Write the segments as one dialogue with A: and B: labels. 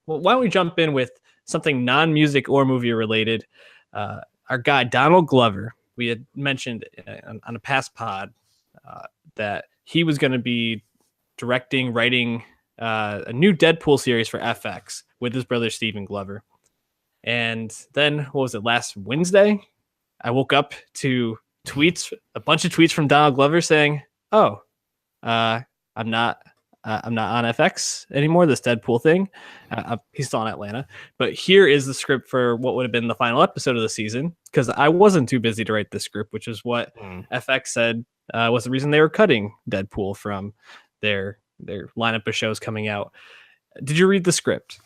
A: Well, why don't we jump in with something non-music or movie related? Our guy Donald Glover. We had mentioned on a past pod that he was going to be directing, writing a new Deadpool series for FX with his brother Stephen Glover. And then, what was it, last Wednesday? I woke up to a bunch of tweets from Donald Glover saying, "Oh, I'm not on FX anymore. This Deadpool thing. He's still in Atlanta, but here is the script for what would have been the final episode of the season because I wasn't too busy to write this script, which is what FX said was the reason they were cutting Deadpool from their lineup of shows coming out. Did you read the script?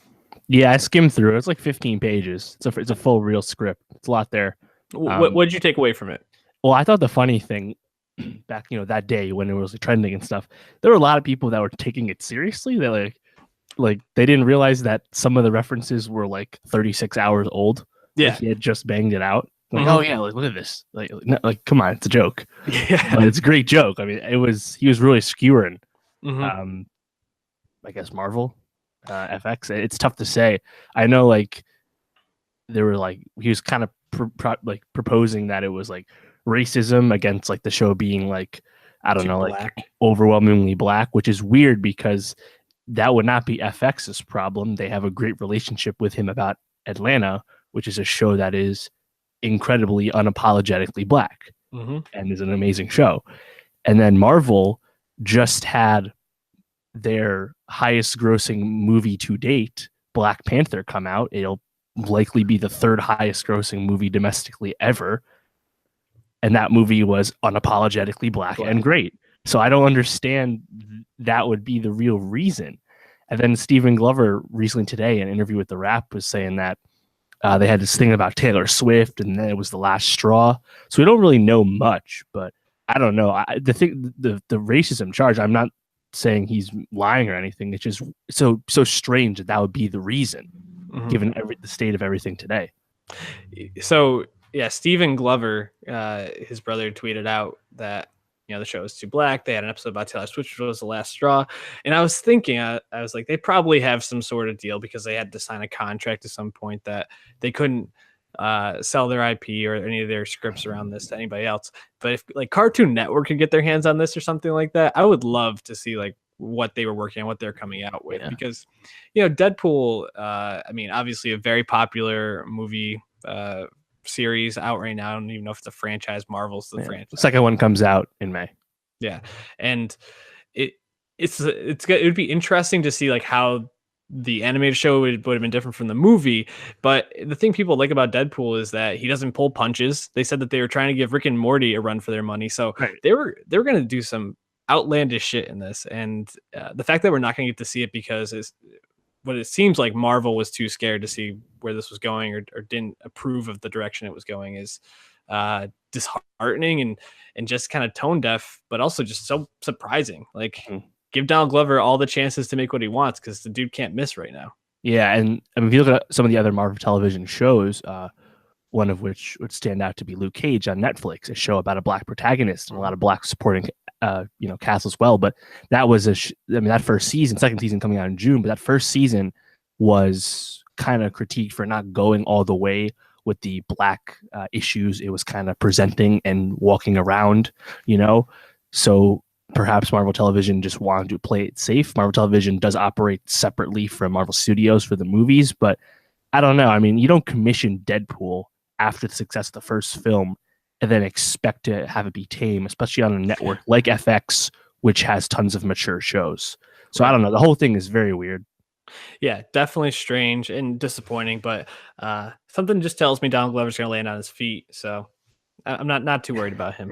B: Yeah, I skimmed through it. It's like 15 pages. It's a full real script. It's a lot there.
A: What did you take away from it?
B: Well, I thought the funny thing back, that day when it was like, trending and stuff, there were a lot of people that were taking it seriously. They like they didn't realize that some of the references were like 36 hours old.
A: Yeah,
B: like he had just banged it out. Like, oh yeah, like look at this. Like come on, it's a joke. Yeah, but it's a great joke. I mean, he was really skewering. I guess Marvel, FX. It's tough to say. I know, like they were like he was kind of proposing that it was like racism against like the show being like I don't know black. Like overwhelmingly black, which is weird because that would not be FX's problem. They have a great relationship with him about Atlanta, which is a show that is incredibly unapologetically black and is an amazing show. And then Marvel just had their highest grossing movie to date, Black Panther, come out. It'll likely be the third highest grossing movie domestically ever. And that movie was unapologetically black and great. So I don't understand that would be the real reason. And then Stephen Glover recently today in an interview with The Wrap was saying that they had this thing about Taylor Swift and then it was the last straw. So we don't really know much, but I don't know. The racism charge, I'm not saying he's lying or anything. It's just so strange that would be the reason, given the state of everything today.
A: So yeah, Stephen Glover, his brother, tweeted out that the show is too black. They had an episode about Taylor Swift, which was the last straw. And I was thinking, I was like, they probably have some sort of deal because they had to sign a contract at some point that they couldn't sell their IP or any of their scripts around this to anybody else. But if like Cartoon Network could get their hands on this or something like that, I would love to see like what they were working on, what they're coming out with, because Deadpool, I mean, obviously a very popular movie series out right now. I don't even know if it's a franchise. Marvel's the franchise.
B: The second one comes out in May.
A: Yeah, and it would be interesting to see like how the animated show would have been different from the movie. But the thing people like about Deadpool is that he doesn't pull punches. They said that they were trying to give Rick and Morty a run for their money, so they were going to do some outlandish shit in this. And the fact that we're not going to get to see it because it's what it seems like Marvel was too scared to see where this was going or didn't approve of the direction it was going is disheartening and just kind of tone deaf, but also just so surprising. Like give Donald Glover all the chances to make what he wants because the dude can't miss right now.
B: Yeah, and I mean, if you look at some of the other Marvel television shows, one of which would stand out to be Luke Cage on Netflix, a show about a black protagonist and a lot of black supporting cast as well. But that was that first season, second season coming out in June, but that first season was kind of critiqued for not going all the way with the black issues it was kind of presenting and walking around, so perhaps Marvel Television just wanted to play it safe. Marvel Television does operate separately from Marvel Studios for the movies, but I don't know. I mean, you don't commission Deadpool after the success of the first film and then expect to have it be tame, especially on a network like FX, which has tons of mature shows. So I don't know. The whole thing is very weird.
A: Yeah, definitely strange and disappointing, but something just tells me Donald Glover's going to land on his feet. So I'm not too worried about him.